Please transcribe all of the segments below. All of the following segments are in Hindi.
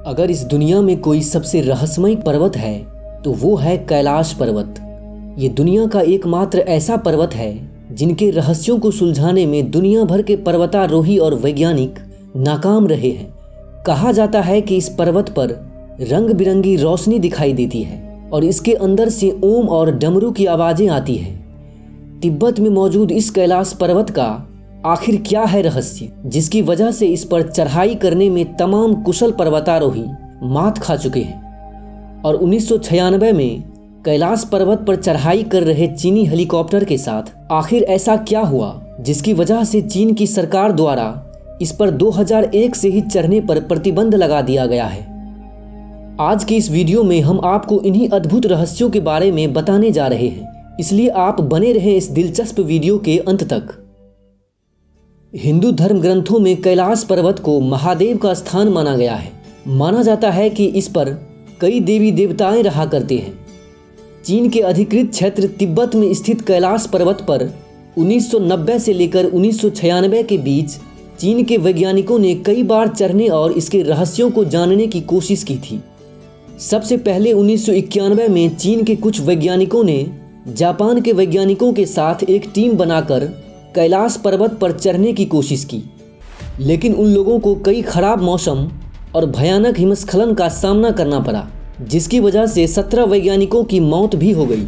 अगर इस दुनिया में कोई सबसे रहस्यमय पर्वत है तो वो है कैलाश पर्वत। ये दुनिया का एकमात्र ऐसा पर्वत है जिनके रहस्यों को सुलझाने में दुनिया भर के पर्वतारोही और वैज्ञानिक नाकाम रहे हैं। कहा जाता है कि इस पर्वत पर रंग बिरंगी रोशनी दिखाई देती है और इसके अंदर से ओम और डमरू की आवाजें आती हैं। तिब्बत में मौजूद इस कैलाश पर्वत का आखिर क्या है रहस्य, जिसकी वजह से इस पर चढ़ाई करने में तमाम कुशल पर्वतारोही मात खा चुके हैं। और 1996 में कैलाश पर्वत पर चढ़ाई कर रहे चीनी हेलीकॉप्टर के साथ आखिर ऐसा क्या हुआ जिसकी वजह से चीन की सरकार द्वारा इस पर 2001 से ही चढ़ने पर प्रतिबंध लगा दिया गया है। आज की इस वीडियो में हम आपको इन्हीं अद्भुत रहस्यों के बारे में बताने जा रहे हैं, इसलिए आप बने रहें इस दिलचस्प वीडियो के अंत तक। हिंदू धर्म ग्रंथों में कैलाश पर्वत को महादेव का स्थान माना गया है। माना जाता है कि इस पर कई देवी देवताएं रहा करते हैं। चीन के अधिकृत क्षेत्र तिब्बत में स्थित कैलाश पर्वत पर 1990 से लेकर 1996 के बीच चीन के वैज्ञानिकों ने कई बार चढ़ने और इसके रहस्यों को जानने की कोशिश की थी। सबसे पहले 1991 में चीन के कुछ वैज्ञानिकों ने जापान के वैज्ञानिकों के साथ एक टीम बनाकर कैलाश पर्वत पर चढ़ने की कोशिश की, लेकिन उन लोगों को कई खराब मौसम और भयानक हिमस्खलन का सामना करना पड़ा, जिसकी वजह से 17 वैज्ञानिकों की मौत भी हो गई।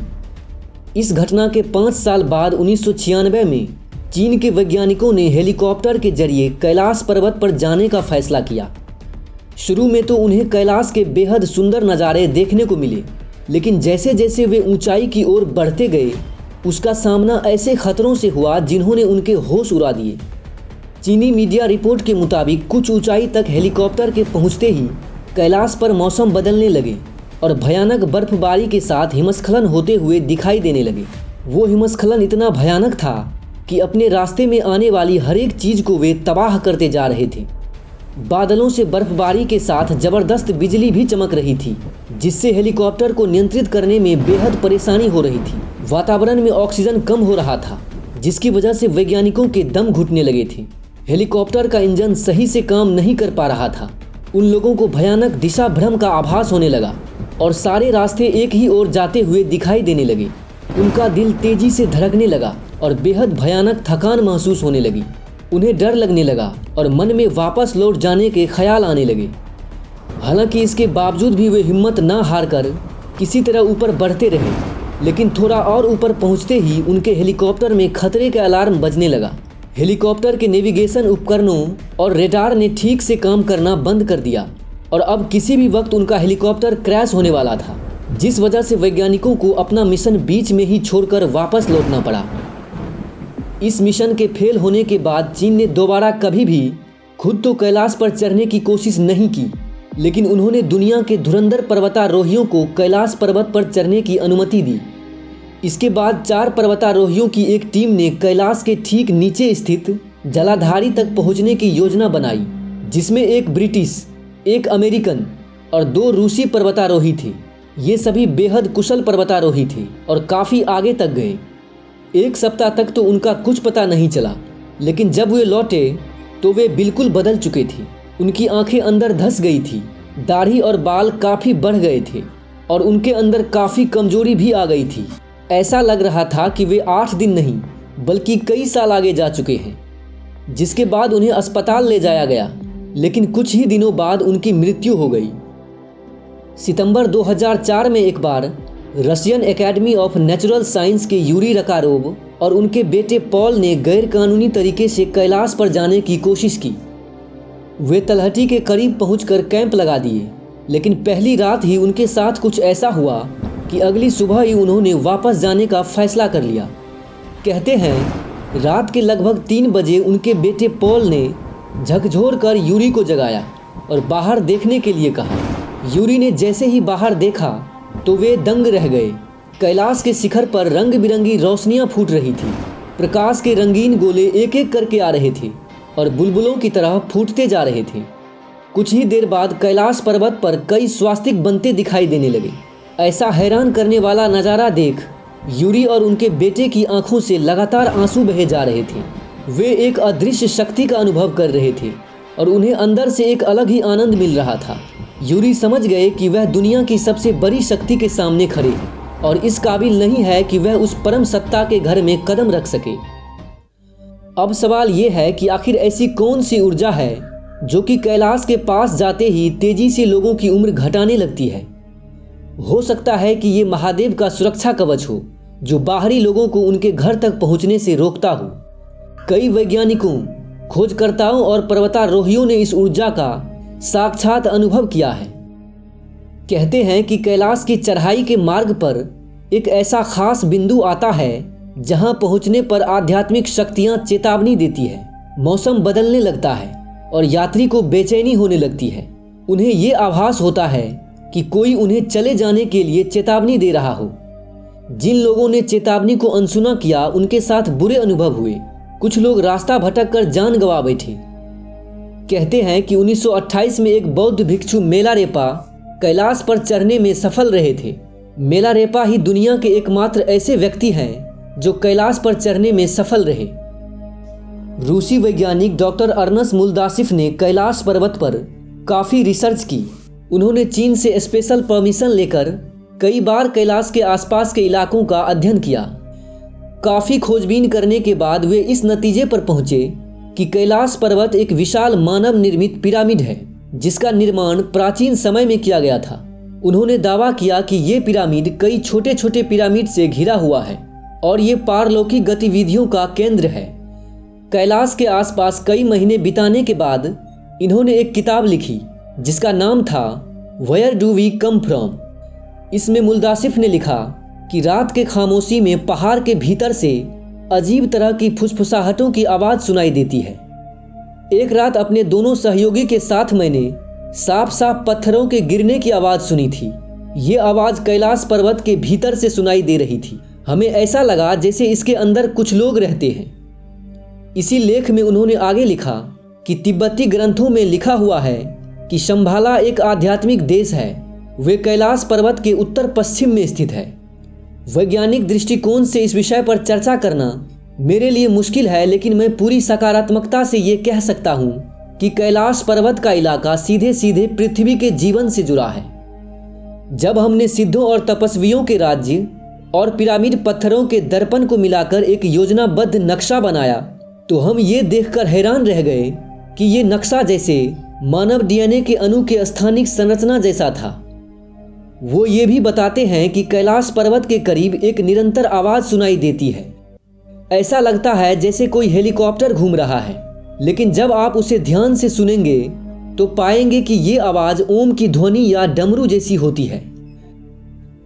इस घटना के 5 साल बाद 1996 में चीन के वैज्ञानिकों ने हेलीकॉप्टर के जरिए कैलाश पर्वत पर जाने का फैसला किया। शुरू में तो उन्हें कैलाश के बेहद सुंदर नज़ारे देखने को मिले, लेकिन जैसे जैसे वे ऊंचाई की ओर बढ़ते गए उसका सामना ऐसे खतरों से हुआ जिन्होंने उनके होश उड़ा दिए। चीनी मीडिया रिपोर्ट के मुताबिक कुछ ऊंचाई तक हेलीकॉप्टर के पहुंचते ही कैलाश पर मौसम बदलने लगे और भयानक बर्फबारी के साथ हिमस्खलन होते हुए दिखाई देने लगे। वो हिमस्खलन इतना भयानक था कि अपने रास्ते में आने वाली हर एक चीज़ को वे तबाह करते जा रहे थे। बादलों से बर्फबारी के साथ ज़बरदस्त बिजली भी चमक रही थी, जिससे हेलीकॉप्टर को नियंत्रित करने में बेहद परेशानी हो रही थी। वातावरण में ऑक्सीजन कम हो रहा था, जिसकी वजह से वैज्ञानिकों के दम घुटने लगे थे। हेलीकॉप्टर का इंजन सही से काम नहीं कर पा रहा था। उन लोगों को भयानक दिशा भ्रम का आभास होने लगा और सारे रास्ते एक ही ओर जाते हुए दिखाई देने लगे। उनका दिल तेजी से धड़कने लगा और बेहद भयानक थकान महसूस होने लगी। उन्हें डर लगने लगा और मन में वापस लौट जाने के ख्याल आने लगे। हालांकि इसके बावजूद भी वे हिम्मत ना हारकर किसी तरह ऊपर बढ़ते रहे, लेकिन थोड़ा और ऊपर पहुंचते ही उनके हेलीकॉप्टर में खतरे का अलार्म बजने लगा। हेलीकॉप्टर के नेविगेशन उपकरणों और रेडार ने ठीक से काम करना बंद कर दिया और अब किसी भी वक्त उनका हेलीकॉप्टर क्रैश होने वाला था, जिस वजह से वैज्ञानिकों को अपना मिशन बीच में ही छोड़कर वापस लौटना पड़ा। इस मिशन के फेल होने के बाद चीन ने दोबारा कभी भी खुद तो कैलाश पर चढ़ने की कोशिश नहीं की, लेकिन उन्होंने दुनिया के धुरंधर पर्वतारोहियों को कैलाश पर्वत पर चढ़ने की अनुमति दी। इसके बाद 4 पर्वतारोहियों की एक टीम ने कैलाश के ठीक नीचे स्थित जलाधारी तक पहुंचने की योजना बनाई, जिसमें एक ब्रिटिश, एक अमेरिकन और 2 रूसी पर्वतारोही थे। ये सभी बेहद कुशल पर्वतारोही थे और काफ़ी आगे तक गए। 1 सप्ताह तक तो उनका कुछ पता नहीं चला, लेकिन जब वे लौटे तो वे बिल्कुल बदल चुके थे। उनकी आंखें अंदर धंस गई थी, दाढ़ी और बाल काफ़ी बढ़ गए थे और उनके अंदर काफ़ी कमजोरी भी आ गई थी। ऐसा लग रहा था कि वे 8 दिन नहीं बल्कि कई साल आगे जा चुके हैं। जिसके बाद उन्हें अस्पताल ले जाया गया, लेकिन कुछ ही दिनों बाद उनकी मृत्यु हो गई। सितंबर 2004 में एक बार Russian academy of natural science के यूरी रकारोव और उनके बेटे पॉल ने गैरकानूनी तरीके से कैलाश पर जाने की कोशिश की। वे तलहटी के करीब पहुंचकर कैंप लगा दिए, लेकिन पहली रात ही उनके साथ कुछ ऐसा हुआ कि अगली सुबह ही उन्होंने वापस जाने का फैसला कर लिया। कहते हैं रात के लगभग 3 बजे उनके बेटे पॉल ने झकझोर कर यूरी को जगाया और बाहर देखने के लिए कहा। यूरी ने जैसे ही बाहर देखा तो वे दंग रह गए। कैलाश के शिखर पर रंग बिरंगी रोशनियां फूट रही थी। प्रकाश के रंगीन गोले एक एक करके आ रहे थे और बुलबुलों की तरह फूटते जा रहे थे। कुछ ही देर बाद कैलाश पर्वत पर कई स्वास्तिक बनते दिखाई देने लगे। ऐसा हैरान करने वाला नज़ारा देख यूरी और उनके बेटे की आंखों से लगातार आंसू बहे जा रहे थे। वे एक अदृश्य शक्ति का अनुभव कर रहे थे और उन्हें अंदर से एक अलग ही आनंद मिल रहा था। यूरी समझ गए कि वह दुनिया की सबसे बड़ी शक्ति के सामने खड़े हैं और इस काबिल नहीं है कि वह उस परम सत्ता के घर में कदम रख सके। अब सवाल यह है कि आखिर ऐसी कौन सी ऊर्जा है जो कि कैलाश के पास जाते ही तेजी से लोगों की उम्र घटाने लगती है। हो सकता है कि ये महादेव का सुरक्षा कवच हो जो बाहरी लोगों को उनके घर तक पहुंचने से रोकता हो। कई वैज्ञानिकों, खोजकर्ताओं और पर्वतारोहियों ने इस ऊर्जा का साक्षात अनुभव किया है। कहते हैं कि कैलाश की चढ़ाई के मार्ग पर एक ऐसा खास बिंदु आता है जहां पहुंचने पर आध्यात्मिक शक्तियां चेतावनी देती है, मौसम बदलने लगता है और यात्री को बेचैनी होने लगती है। उन्हें ये आभास होता है कि कोई उन्हें चले जाने के लिए चेतावनी दे रहा हो। जिन लोगों ने चेतावनी को अनसुना किया उनके साथ बुरे अनुभव हुए। कुछ लोग रास्ता भटक कर जान गंवा बैठे। कहते हैं कि 1928 में एक बौद्ध भिक्षु मेलारेपा कैलाश पर चढ़ने में सफल रहे थे। मेलारेपा ही दुनिया के एकमात्र ऐसे व्यक्ति हैं जो कैलाश पर चढ़ने में सफल रहे। रूसी वैज्ञानिक डॉक्टर अर्नस्ट मुल्दासिफ ने कैलाश पर्वत पर काफ़ी रिसर्च की। उन्होंने चीन से स्पेशल परमिशन लेकर कई बार कैलाश के आसपास के इलाकों का अध्ययन किया। काफ़ी खोजबीन करने के बाद वे इस नतीजे पर पहुंचे कि कैलाश पर्वत एक विशाल मानव निर्मित पिरामिड है जिसका निर्माण प्राचीन समय में किया गया था। उन्होंने दावा किया कि ये पिरामिड कई छोटे छोटे पिरामिड से घिरा हुआ है और ये पारलौकिक गतिविधियों का केंद्र है। कैलाश के आसपास कई महीने बिताने के बाद इन्होंने एक किताब लिखी जिसका नाम था where do we come from. इसमें मुल्दासिफ ने लिखा कि रात के खामोशी में पहाड़ के भीतर से अजीब तरह की फुसफुसाहटों की आवाज़ सुनाई देती है। एक रात अपने दोनों सहयोगी के साथ मैंने साफ साफ पत्थरों के गिरने की आवाज़ सुनी थी। ये आवाज़ कैलाश पर्वत के भीतर से सुनाई दे रही थी। हमें ऐसा लगा जैसे इसके अंदर कुछ लोग रहते हैं। इसी लेख में उन्होंने आगे लिखा कि तिब्बती ग्रंथों में लिखा हुआ है कि शंभाला एक आध्यात्मिक देश है। वे कैलाश पर्वत के उत्तर पश्चिम में स्थित है। वैज्ञानिक दृष्टिकोण से इस विषय पर चर्चा करना मेरे लिए मुश्किल है, लेकिन मैं पूरी सकारात्मकता से ये कह सकता हूँ कि कैलाश पर्वत का इलाका सीधे सीधे पृथ्वी के जीवन से जुड़ा है। जब हमने सिद्धों और तपस्वियों के राज्य और पिरामिड पत्थरों के दर्पण को मिलाकर एक योजनाबद्ध नक्शा बनाया तो हम ये देखकर हैरान रह गए कि ये नक्शा जैसे मानव डीएनए के अणु के स्थानिक संरचना जैसा था। वो ये भी बताते हैं कि कैलाश पर्वत के करीब एक निरंतर आवाज़ सुनाई देती है। ऐसा लगता है जैसे कोई हेलीकॉप्टर घूम रहा है, लेकिन जब आप उसे ध्यान से सुनेंगे तो पाएंगे कि ये आवाज़ ओम की ध्वनि या डमरू जैसी होती है।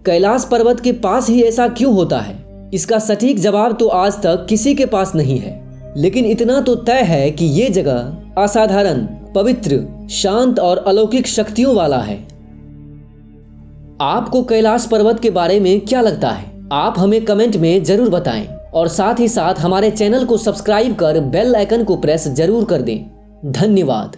कैलाश पर्वत के पास ही ऐसा क्यों होता है? इसका सटीक जवाब तो आज तक किसी के पास नहीं है, लेकिन इतना तो तय है कि ये जगह असाधारण, पवित्र, शांत और अलौकिक शक्तियों वाला है। आपको कैलाश पर्वत के बारे में क्या लगता है? आप हमें कमेंट में जरूर बताएं और साथ ही साथ हमारे चैनल को सब्सक्राइब कर बेल आइकन को प्रेस जरूर कर दें। धन्यवाद।